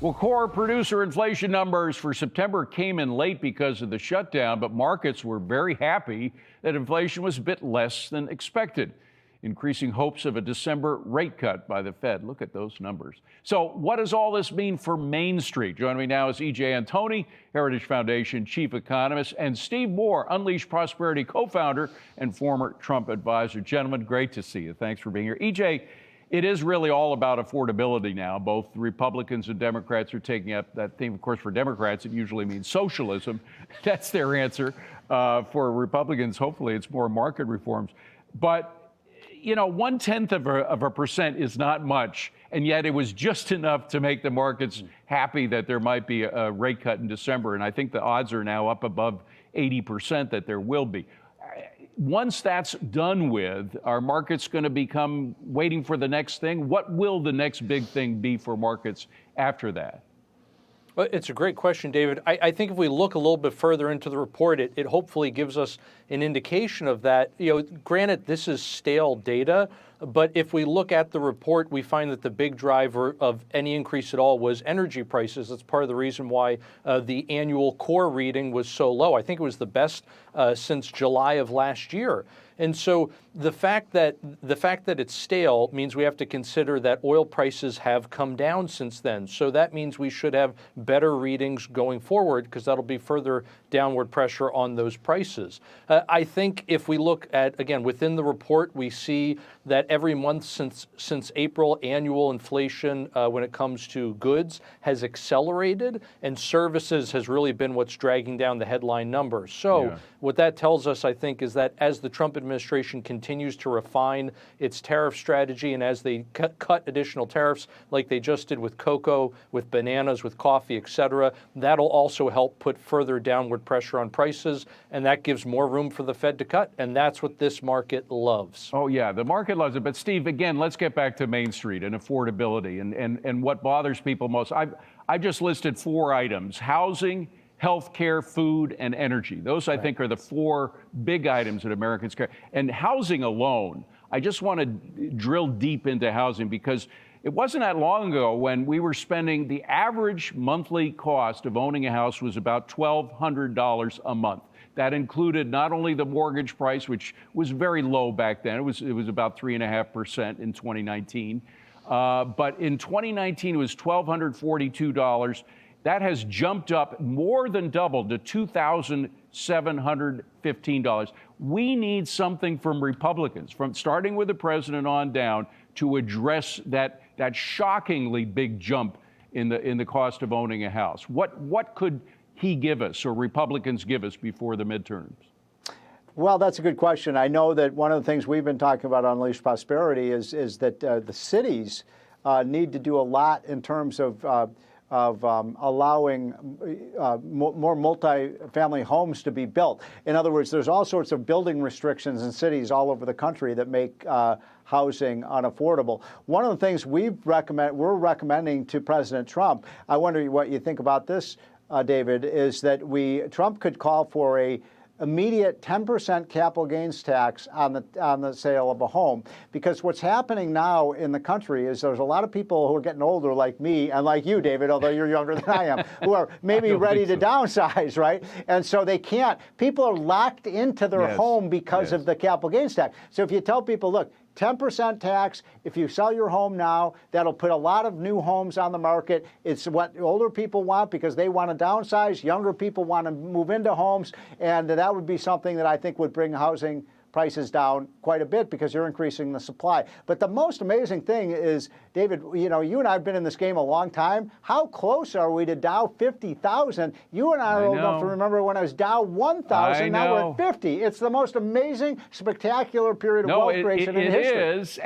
Well, core producer inflation numbers for September came in late because of the shutdown, but markets were very happy that inflation was a bit less than expected, increasing hopes of a December rate cut by the Fed. Look at those numbers. So what does all this mean for Main Street? Joining me now is E.J. Antoni, Heritage Foundation chief economist, and Steve Moore, Unleash Prosperity co-founder and former Trump advisor. Gentlemen, great to see you. Thanks for being here. E.J., it is really all about affordability now. Both Republicans and Democrats are taking up that theme. Of course, for Democrats, it usually means socialism. That's their answer. For Republicans, hopefully, it's more market reforms. But, you know, 0.1% is not much, and yet it was just enough to make the markets happy that there might be a rate cut in December. And I think the odds are now up above 80% that there will be. Once that's done with, are markets going to become waiting for the next thing? What will the next big thing be for markets after that? Well, it's a great question, David. I think if we look a little bit further into the report, it hopefully gives us an indication of that. You know, granted, this is stale data, but if we look at the report, we find that the big driver of any increase at all was energy prices. That's part of the reason why the annual core reading was so low. I think it was the best since July of last year. And so the fact that it's stale means we have to consider that oil prices have come down since then. So that means we should have better readings going forward, because that'll be further downward pressure on those prices. I think if we look at, again, within the report, we see that every month since April, annual inflation when it comes to goods has accelerated, and services has really been what's dragging down the headline numbers. So what that tells us, I think, is that as the Trump administration continues to refine its tariff strategy, and as they cut additional tariffs like they just did with cocoa, with bananas, with coffee, et cetera, that'll also help put further downward pressure on prices, and that gives more room for the Fed to cut, and that's what this market loves. Oh, yeah, the market loves it. But, Steve, again, let's get back to Main Street and affordability and what bothers people most. I just listed 4 items: housing, healthcare, food, and energy. Those, I think, are the 4 big items that Americans care. And housing alone, I just want to drill deep into housing, because it wasn't that long ago when we were spending, the average monthly cost of owning a house was about $1,200 a month. That included not only the mortgage price, which was very low back then, it was about 3.5% in 2019, but in 2019 it was $1,242. That has jumped up, more than doubled, to $2,715. We need something from Republicans, from starting with the president on down, to address that shockingly big jump in the cost of owning a house. What could he give us, or Republicans give us, before the midterms? Well, that's a good question. I know that one of the things we've been talking about on Unleash Prosperity is that the cities need to do a lot in terms of allowing more multi-family homes to be built. In other words, there's all sorts of building restrictions in cities all over the country that make housing unaffordable. One of the things we're recommending to President Trump, I wonder what you think about this, David, is that Trump could call for a immediate 10% capital gains tax on the sale of a home. Because what's happening now in the country is there's a lot of people who are getting older, like me, and like you, David, although you're younger than I am, who are maybe ready to downsize, right? And so they can't. People are locked into their home because of the capital gains tax. So if you tell people, look, 10% tax, if you sell your home now, that'll put a lot of new homes on the market. It's what older people want, because they want to downsize. Younger people want to move into homes. And that would be something that I think would bring housing prices down quite a bit, because you're increasing the supply. But the most amazing thing is, David, you know, you and I have been in this game a long time. How close are we to Dow 50,000? You and I are old enough to remember when I was Dow 1,000. Now we're at 50. It's the most amazing, spectacular period of wealth creation in history. It is,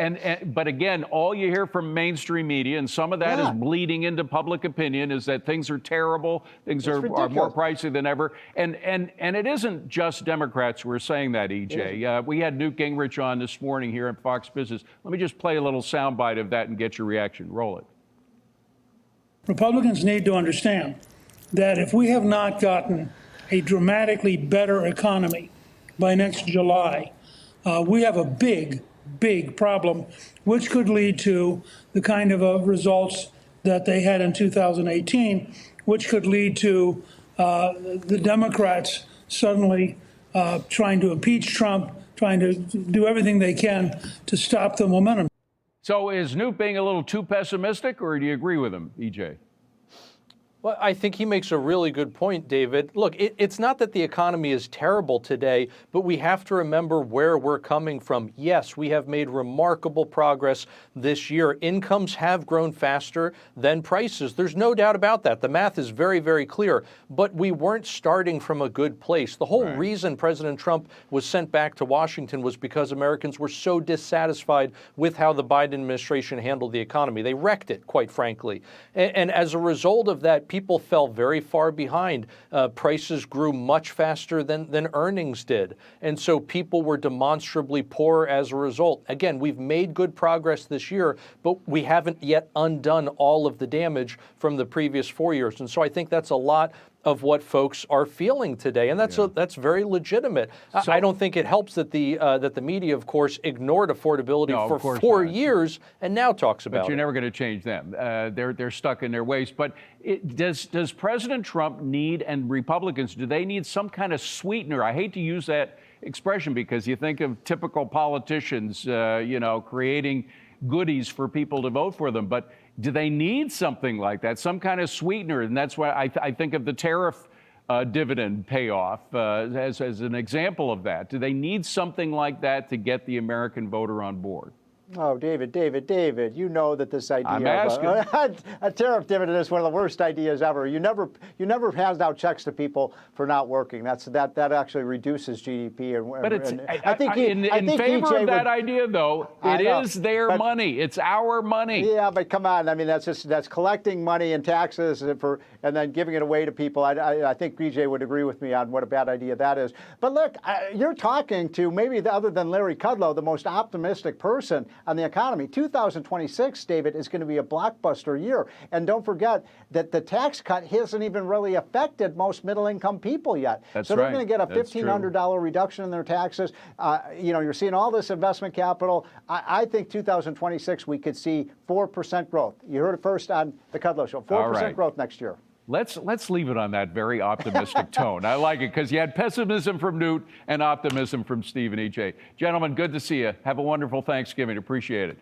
but again, all you hear from mainstream media, and some of that is bleeding into public opinion, is that things are terrible, things are more pricey than ever, and it isn't just Democrats who are saying that, EJ. We had Newt Gingrich on this morning here at Fox Business. Let me just play a little soundbite of that and get your reaction. Roll it. Republicans need to understand that if we have not gotten a dramatically better economy by next July, we have a big problem, which could lead to the kind of results that they had in 2018, which could lead to the Democrats suddenly trying to impeach Trump, trying to do everything they can to stop the momentum. So is Newt being a little too pessimistic, or do you agree with him, EJ? Well, I think he makes a really good point, David. Look, it's not that the economy is terrible today, but we have to remember where we're coming from. Yes, we have made remarkable progress this year. Incomes have grown faster than prices. There's no doubt about that. The math is very, very clear. But we weren't starting from a good place. The whole reason President Trump was sent back to Washington was because Americans were so dissatisfied with how the Biden administration handled the economy. They wrecked it, quite frankly. And as a result of that, people fell very far behind. Prices grew much faster than earnings did. And so people were demonstrably poor as a result. Again, we've made good progress this year, but we haven't yet undone all of the damage from the previous 4 years. And so I think that's a lot of what folks are feeling today, and that's very legitimate. So, I don't think it helps that the media, of course, ignored affordability for 4 years and now talks about it. But you're never going to change them. They're stuck in their ways. But does President Trump need, and Republicans, do they need some kind of sweetener? I hate to use that expression because you think of typical politicians, creating goodies for people to vote for them, but do they need something like that, some kind of sweetener? And that's why I think of the tariff dividend payoff as an example of that. Do they need something like that to get the American voter on board? Oh, David, you know that this idea I'm of a tariff dividend is one of the worst ideas ever. You never hand out checks to people for not working. That actually reduces GDP. But it's I think in favor of that idea, though. It is their money. It's our money. Yeah, but come on. I mean, that's collecting money and taxes and then giving it away to people. I think BJ would agree with me on what a bad idea that is. But look, you're talking to maybe other than Larry Kudlow, the most optimistic person on the economy. 2026, David, is going to be a blockbuster year. And don't forget that the tax cut hasn't even really affected most middle-income people yet. That's so right. They're going to get a $1,500 reduction in their taxes. You're seeing all this investment capital. I think 2026 we could see 4% growth. You heard it first on the Kudlow Show. 4% growth next year. Let's leave it on that very optimistic tone. I like it because you had pessimism from Newt and optimism from Steve and EJ. Gentlemen, good to see you. Have a wonderful Thanksgiving. Appreciate it.